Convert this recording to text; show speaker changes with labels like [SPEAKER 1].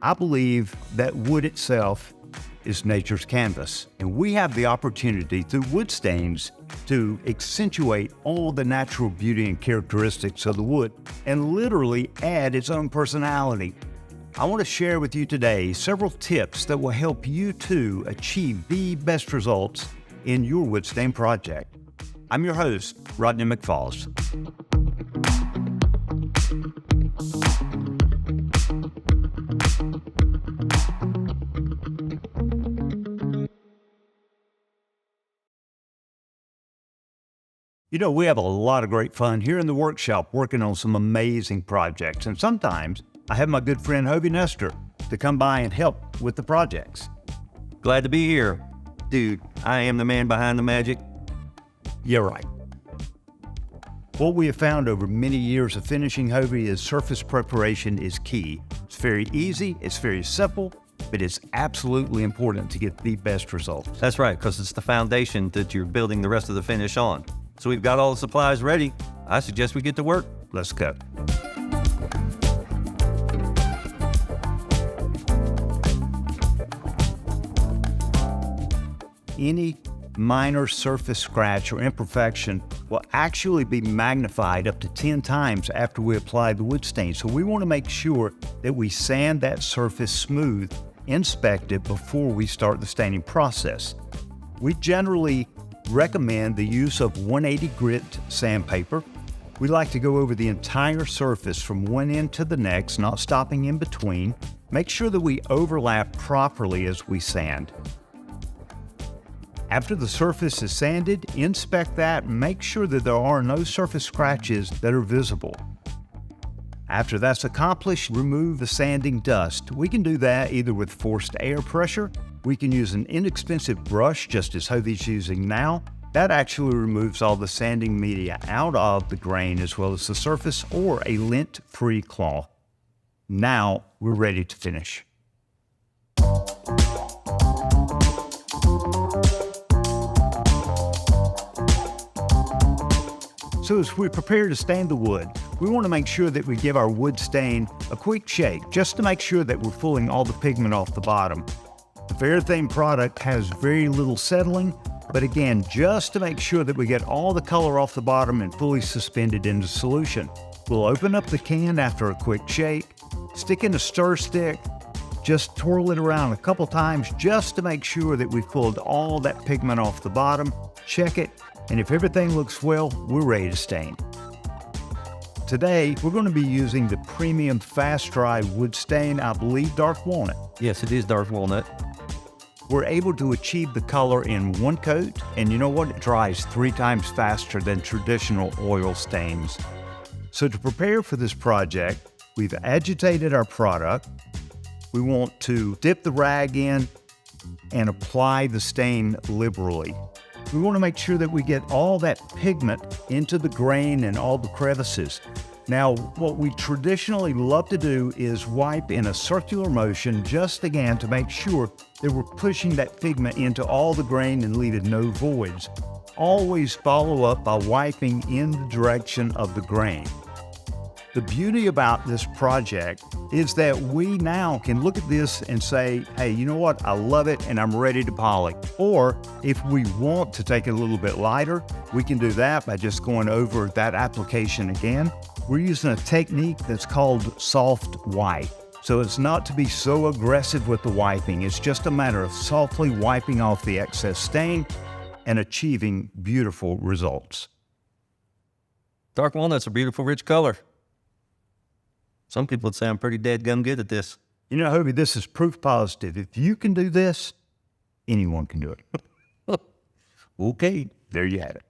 [SPEAKER 1] I believe that wood itself is nature's canvas, and we have the opportunity through wood stains to accentuate all the natural beauty and characteristics of the wood and literally add its own personality. I want to share with you today several tips that will help you to achieve the best results in your wood stain project. I'm your host, Rodney McFalls. You know, we have a lot of great fun here in the workshop working on some amazing projects, and sometimes I have my good friend Hovie Nestor to come by and help with the projects.
[SPEAKER 2] Glad to be here. Dude, I am the man behind the magic.
[SPEAKER 1] You're right. What we have found over many years of finishing Hovie is surface preparation is key. It's very easy, it's very simple, but it's absolutely important to get the best results.
[SPEAKER 2] That's right, because it's the foundation that you're building the rest of the finish on. So we've got all the supplies ready. I suggest we get to work.
[SPEAKER 1] Let's go. Any minor surface scratch or imperfection will actually be magnified up to 10 times after we apply the wood stain. So we want to make sure that we sand that surface smooth, inspect it before we start the staining process. We generally recommend the use of 180 grit sandpaper. We like to go over the entire surface from one end to the next, not stopping in between. Make sure that we overlap properly as we sand. After the surface is sanded, inspect that and make sure that there are no surface scratches that are visible. After that's accomplished, remove the sanding dust. We can do that either with forced air pressure. We can use an inexpensive brush, just as Hovie's using now. That actually removes all the sanding media out of the grain as well as the surface, or a lint-free cloth. Now we're ready to finish. So as we prepare to stain the wood, we want to make sure that we give our wood stain a quick shake, just to make sure that we're pulling all the pigment off the bottom. The Varathane product has very little settling, but again, just to make sure that we get all the color off the bottom and fully suspended in the solution. We'll open up the can after a quick shake, stick in a stir stick, just twirl it around a couple times just to make sure that we've pulled all that pigment off the bottom, check it, and if everything looks well, we're ready to stain. Today, we're going to be using the premium fast dry wood stain, I believe dark walnut.
[SPEAKER 2] Yes, it is dark walnut.
[SPEAKER 1] We're able to achieve the color in one coat, and you know what? It dries 3 times faster than traditional oil stains. So to prepare for this project, we've agitated our product. We want to dip the rag in and apply the stain liberally. We want to make sure that we get all that pigment into the grain and all the crevices. Now, what we traditionally love to do is wipe in a circular motion, just again to make sure that we're pushing that pigment into all the grain and leaving no voids. Always follow up by wiping in the direction of the grain. The beauty about this project is that we now can look at this and say, hey, you know what? I love it and I'm ready to polish. Or if we want to take it a little bit lighter, we can do that by just going over that application again. We're using a technique that's called soft wipe. So it's not to be so aggressive with the wiping. It's just a matter of softly wiping off the excess stain and achieving beautiful results.
[SPEAKER 2] Dark walnut's a beautiful, rich color. Some people would say I'm pretty dead-gum good at this.
[SPEAKER 1] You know, Hovie, this is proof positive. If you can do this, anyone can do it. Okay, there you have it.